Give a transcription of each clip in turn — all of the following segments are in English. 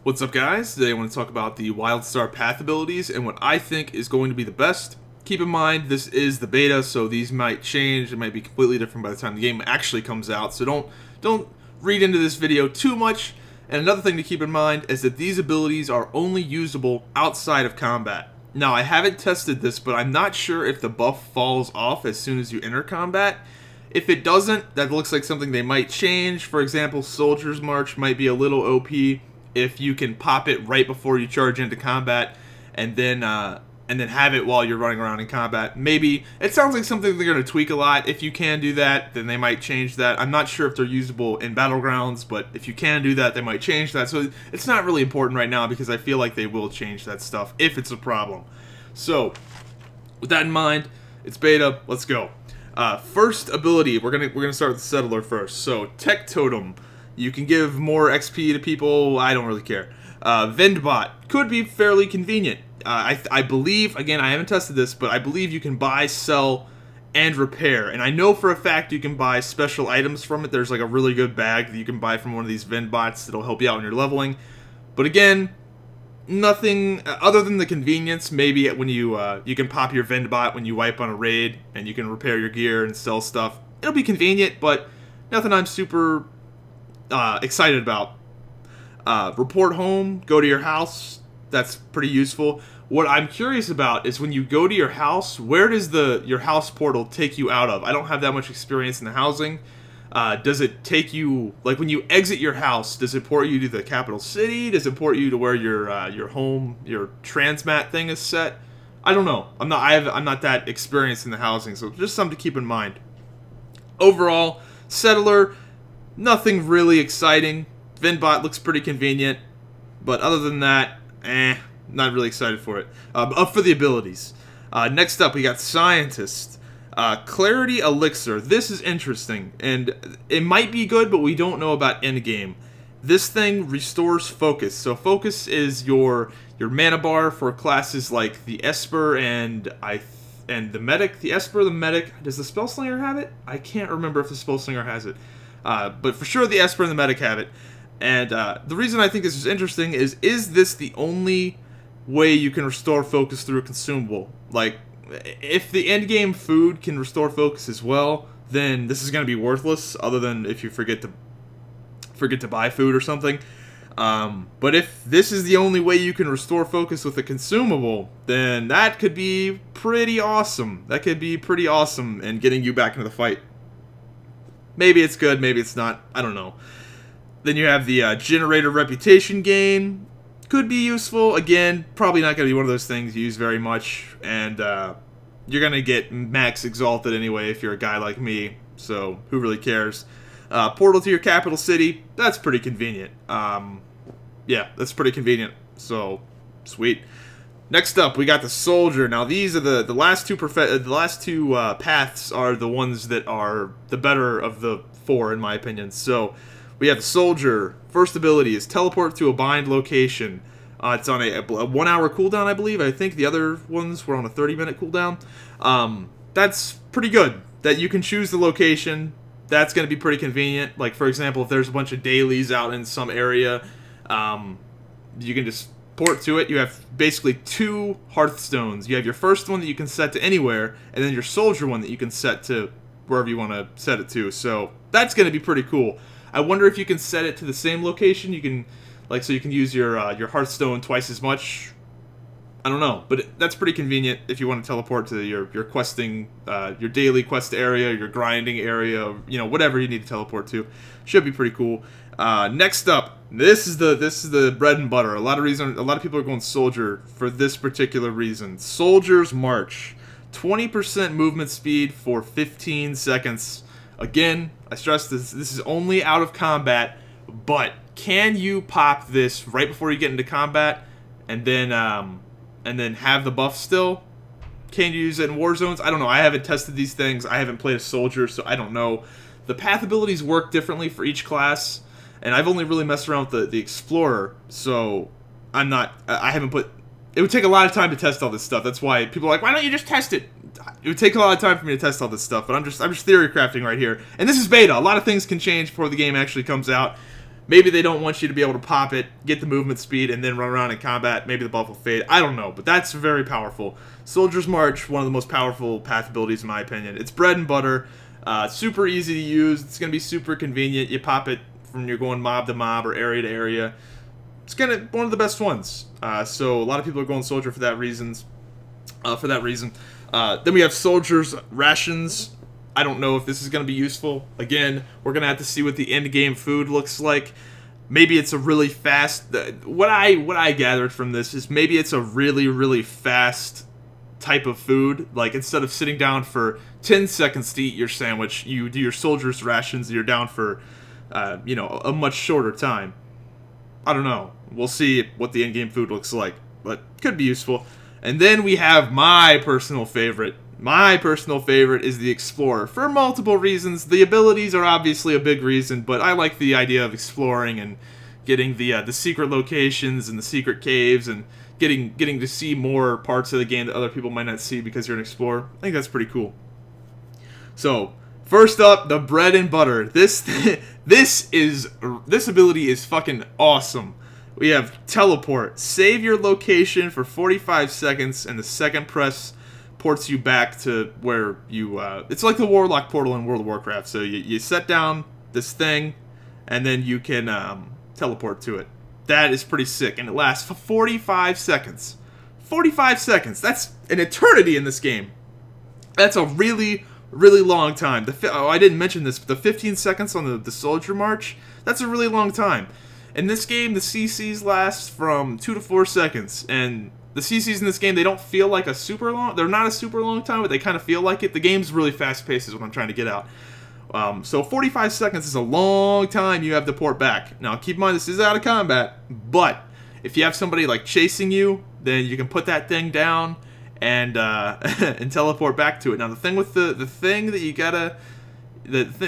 What's up, guys? Today I want to talk about the Wildstar path abilities and what I think is going to be the best. Keep in mind, this is the beta, so these might change. It might be completely different by the time the game actually comes out, so don't read into this video too much. And another thing to keep in mind is that these abilities are only usable outside of combat. Now, I haven't tested this, but I'm not sure if the buff falls off as soon as you enter combat. If it doesn't, that looks like something they might change. For example, Soldier's March might be a little OP if you can pop it right before you charge into combat, and then have it while you're running around in combat. Maybe it sounds like something they're going to tweak a lot. If you can do that, then they might change that. I'm not sure if they're usable in Battlegrounds, but if you can do that, they might change that. So it's not really important right now because I feel like they will change that stuff if it's a problem. So with that in mind, it's beta. Let's go. First ability, we're gonna start with the Settler first. So Tech Totem. You can give more XP to people, I don't really care. Vendbot could be fairly convenient. I believe, again, I haven't tested this, but I believe you can buy, sell, and repair. And I know for a fact you can buy special items from it. There's like a really good bag that you can buy from one of these Vendbots that'll help you out when you're leveling. But again, nothing other than the convenience. Maybe when you can pop your Vendbot when you wipe on a raid, and you can repair your gear and sell stuff. It'll be convenient, but nothing I'm super excited about. Report home, go to your house. That's pretty useful. What I'm curious about is when you go to your house, where does your house portal take you out of? I don't have that much experience in the housing. Does it take you, like when you exit your house, does it port you to the capital city? Does it port you to where your home, your transmat thing is set? I don't know. I'm not that experienced in the housing, so just something to keep in mind. Overall, Settler, nothing really exciting. Vendbot looks pretty convenient, but other than that, not really excited for it. Up for the abilities. Next up, we got Scientist. Clarity Elixir. This is interesting, and it might be good, but we don't know about endgame. This thing restores focus. So focus is your mana bar for classes like the Esper and the Medic. The Esper, the Medic. Does the Spellslinger have it? I can't remember if the Spellslinger has it. But for sure the Esper and the Medic have it. And the reason I think this is interesting is this the only way you can restore focus through a consumable? Like, if the endgame food can restore focus as well, then this is going to be worthless, other than if you forget to buy food or something. But if this is the only way you can restore focus with a consumable, then that could be pretty awesome. That could be pretty awesome in getting you back into the fight. Maybe it's good, maybe it's not. I don't know. Then you have the Generator Reputation gain. Could be useful. Again, probably not going to be one of those things you use very much. And you're going to get max exalted anyway if you're a guy like me. So, who really cares? Portal to your capital city. That's pretty convenient. Yeah, that's pretty convenient. So, sweet. Next up, we got the Soldier. Now, these are the last two paths are the ones that are the better of the four, in my opinion. So, we have the Soldier. First ability is teleport to a bind location. It's on a 1 hour cooldown, I believe. I think the other ones were on a 30-minute cooldown. That's pretty good. That you can choose the location. That's going to be pretty convenient. Like, for example, if there's a bunch of dailies out in some area, you can just port to it. You have basically two Hearthstones. You have your first one that you can set to anywhere, and then your Soldier one that you can set to wherever you want to set it to. So that's going to be pretty cool. I wonder if you can set it to the same location. You can, like, so you can use your Hearthstone twice as much. I don't know, but that's pretty convenient if you want to teleport to your questing, your daily quest area, your grinding area, you know, whatever you need to teleport to. Should be pretty cool. Next up, this is the bread and butter. A lot of people are going Soldier for this particular reason. Soldier's March, 20% movement speed for 15 seconds. Again, I stress this is only out of combat, but can you pop this right before you get into combat and then have the buff still? Can you use it in war zones? I don't know. I haven't tested these things. I haven't played a Soldier, so I don't know. The path abilities work differently for each class, and I've only really messed around with the Explorer, so I haven't put... It would take a lot of time to test all this stuff. That's why people are like, why don't you just test it? It would take a lot of time for me to test all this stuff, but I'm just theory crafting right here. And this is beta. A lot of things can change before the game actually comes out. Maybe they don't want you to be able to pop it, get the movement speed, and then run around in combat. Maybe the buff will fade. I don't know, but that's very powerful. Soldier's March, one of the most powerful path abilities in my opinion. It's bread and butter. Super easy to use. It's going to be super convenient. You pop it from you're going mob to mob or area to area. It's kind of one of the best ones. So a lot of people are going Soldier for that reason. Then we have Soldier's Rations. I don't know if this is going to be useful. Again, we're going to have to see what the end-game food looks like. Maybe it's a really fast... What I gathered from this is maybe it's a really, really fast type of food. Like, instead of sitting down for 10 seconds to eat your sandwich, you do your Soldier's Rations, and you're down for, you know, a much shorter time. I don't know. We'll see what the end-game food looks like, but could be useful. And then we have my personal favorite. My personal favorite is the Explorer, for multiple reasons. The abilities are obviously a big reason, but I like the idea of exploring and getting the secret locations and the secret caves and getting to see more parts of the game that other people might not see because you're an explorer. I think that's pretty cool. So, first up, the bread and butter. This ability is fucking awesome. We have Teleport. Save your location for 45 seconds, and the second press ports you back to where you, it's like the Warlock portal in World of Warcraft. So you set down this thing, and then you can teleport to it. That is pretty sick, and it lasts for 45 seconds. 45 seconds. That's an eternity in this game. That's a really, really long time. Oh, I didn't mention this, but the 15 seconds on the Soldier March, that's a really long time. In this game, the CCs last from 2 to 4 seconds, and the CCs in this game, they don't feel like a super long... They're not a super long time, but they kind of feel like it. The game's really fast-paced is what I'm trying to get out. So 45 seconds is a long time you have to port back. Now, keep in mind, this is out of combat, but if you have somebody, like, chasing you, then you can put that thing down and and teleport back to it. Now, the thing with the thing that you gotta...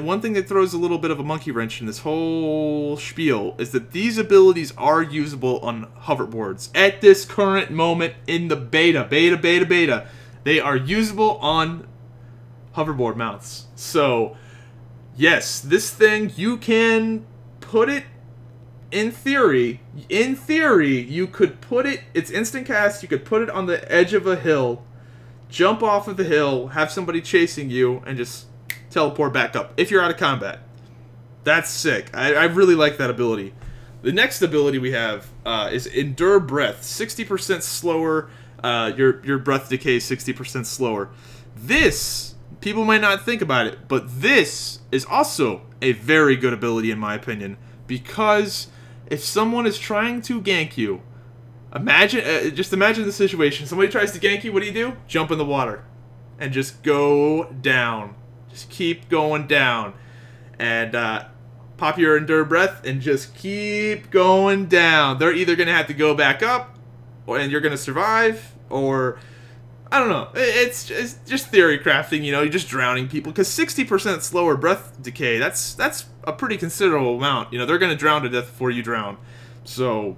one thing that throws a little bit of a monkey wrench in this whole spiel is that these abilities are usable on hoverboards. At this current moment in the beta, they are usable on hoverboard mounts. So, yes, this thing, you can put it, in theory, you could put it, it's instant cast, you could put it on the edge of a hill, jump off of the hill, have somebody chasing you, and just teleport back up if you're out of combat. That's sick. I really like that ability. The next ability we have is Endure Breath. 60% slower. Your breath decay 60% slower. This, people might not think about it, but this is also a very good ability in my opinion, because if someone is trying to gank you, just imagine the situation. Somebody tries to gank you, what do? Jump in the water and just go down. Just keep going down, and pop your Endure Breath, and just keep going down. They're either going to have to go back up, and you're going to survive, or, I don't know. It's just theory crafting, you know, you're just drowning people, because 60% slower breath decay, that's a pretty considerable amount. You know, they're going to drown to death before you drown. So,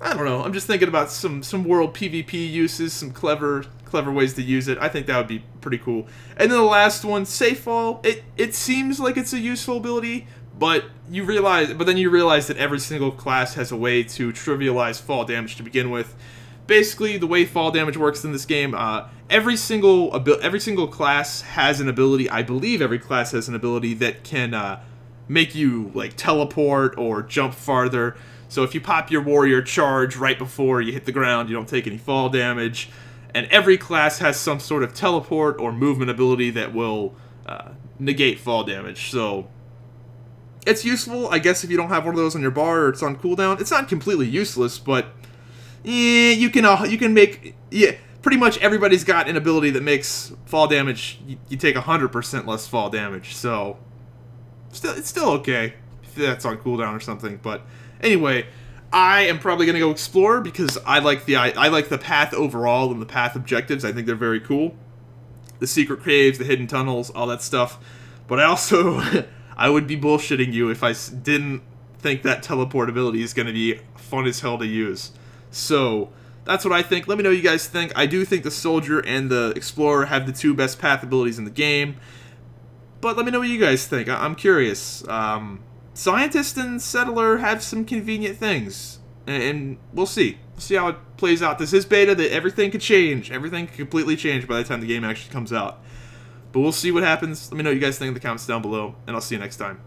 I don't know. I'm just thinking about some world PvP uses, some clever ways to use it. I think that would be pretty cool. And then the last one, Safe Fall. It seems like it's a useful ability, but then you realize that every single class has a way to trivialize fall damage to begin with. Basically, the way fall damage works in this game, every single class has an ability. I believe every class has an ability that can make you like teleport or jump farther. So if you pop your warrior charge right before you hit the ground, you don't take any fall damage. And every class has some sort of teleport or movement ability that will negate fall damage. So it's useful, I guess, if you don't have one of those on your bar or it's on cooldown. It's not completely useless, but you can make, pretty much everybody's got an ability that makes fall damage. You take 100% less fall damage. So it's still okay if that's on cooldown or something. But anyway, I am probably gonna go Explorer because I like the path overall and the path objectives. I think they're very cool. The secret caves, the hidden tunnels, all that stuff. But I also I would be bullshitting you if I didn't think that teleport ability is gonna be fun as hell to use. So that's what I think. Let me know what you guys think. I do think the Soldier and the Explorer have the two best path abilities in the game. But let me know what you guys think. I'm curious. Scientist and Settler have some convenient things, and we'll see. We'll see how it plays out. This is beta, that everything could change. Everything could completely change by the time the game actually comes out. But we'll see what happens. Let me know what you guys think in the comments down below, and I'll see you next time.